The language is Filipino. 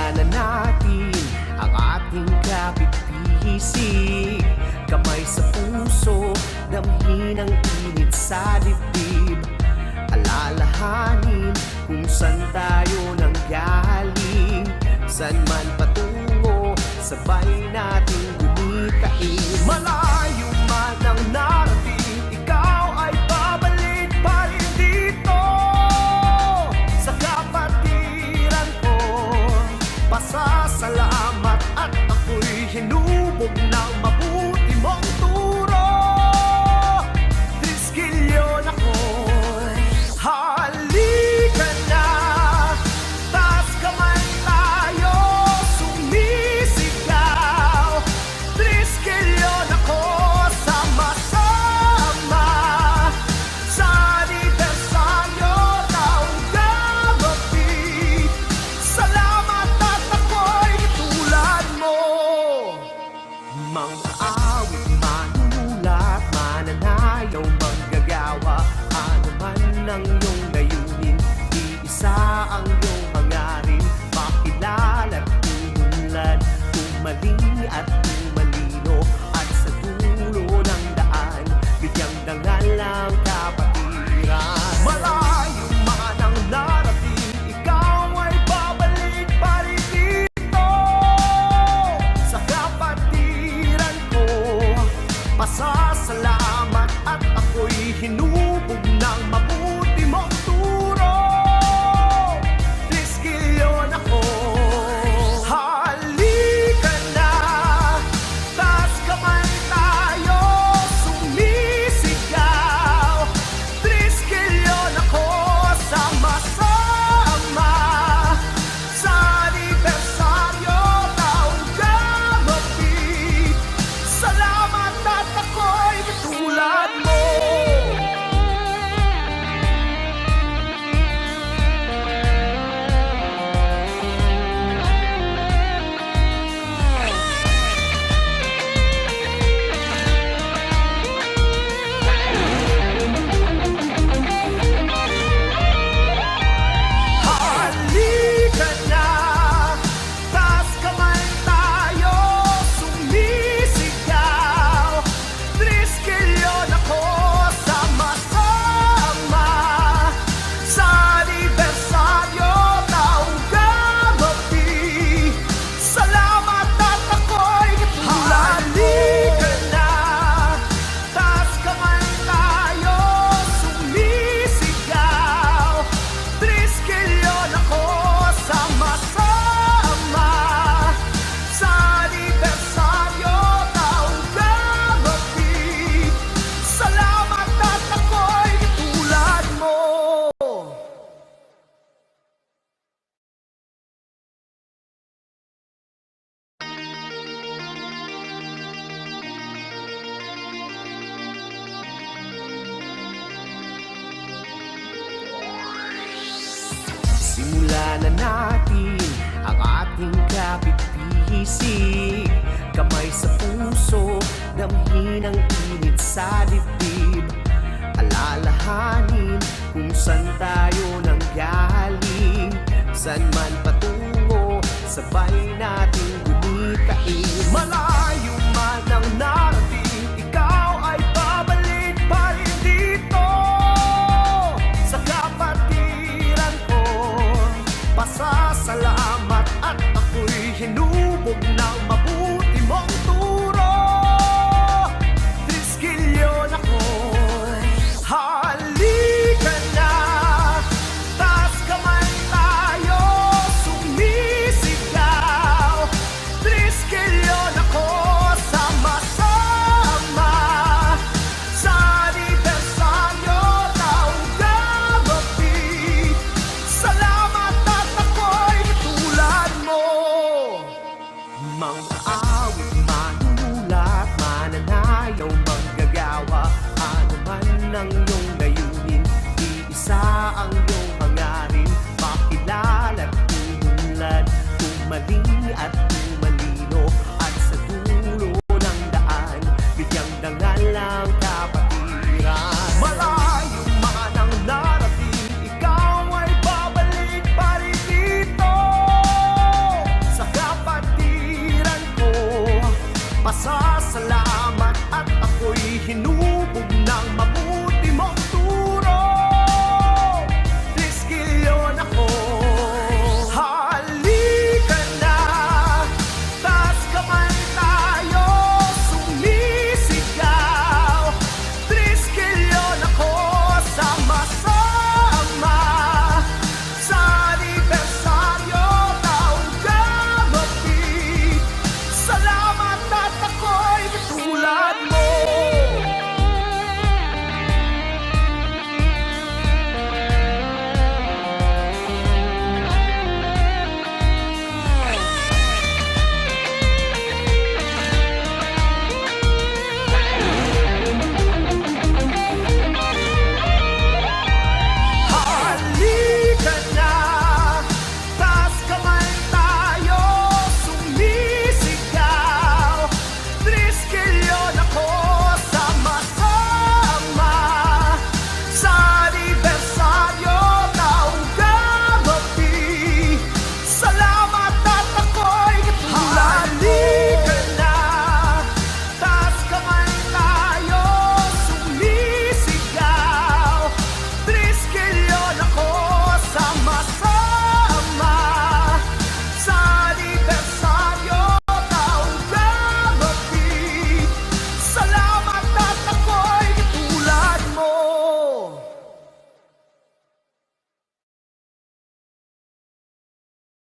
Simulan na natin ang ating kapit-bisig. Kamay sa puso, damhin ang init sa dibdib. Alalahanin kung saan tayo nanggaling, saan man patungo, sabay nating gumitain. Malayo man ang narating, ikaw ay babalik pa rin dito sa kapatiran ko. Pasasalamat at ako'y hinubog ng mabuti mong turo. Triskilyon ako'y halika na, taas kamay tayo, sumisigaw. Triskilyon ako, sama-sama sa anibersaryo ng gabi. Salamat at ako'y tulad mo. Mga awit, manunulat, mananayaw, manggagawa, ano man ang iyong layunin, iisa ang iyong hangarin. Makilala't umunlad, tumaling at tumalino, at sa dulo ng daan, bigyang dangal ang kapatiran. Malayo man ang narating, ikaw ay babalik pa rin dito sa kapatiran ko. Pasasalamat at ako'y hinubog ng mabuti mong turo. Triskilyon ako, halika na, taas kamay tayo, sumisigaw. Triskilyon ako, sama-sama sa anibersaryo ng gabi. Salamat at ako'y tulad mo. Halika na, taas kamay tayo, sumisigaw. Triskilyon ako, sama-sama sa anibersaryo ng gabi. Salamat at ako'y tulad mo. Halika na, taas kamay tayo, sumisigaw. Triskilyon ako, sama-sama sa anibersaryo ng gabi. Salamat at ako'y tulad mo. Simulan na natin ang ating kapit-bisig. Kamay sa puso, damhin ang init sa dibdib. Alalahanin kung saan tayo nanggaling, saan man patungo, sabay nating gumitain. Malayo man ang narating, ikaw ay babalik pa rin dito sa kapatiran ko. Pasasalamat at ako'y hinubog ng mabuti mong turo. Triskilyon ako'y halika na, taas kamay tayo, sumisigaw. Triskilyon ako, sama-sama sa anibersaryo ng gabi. Salamat at ako'y tulad mo. Mga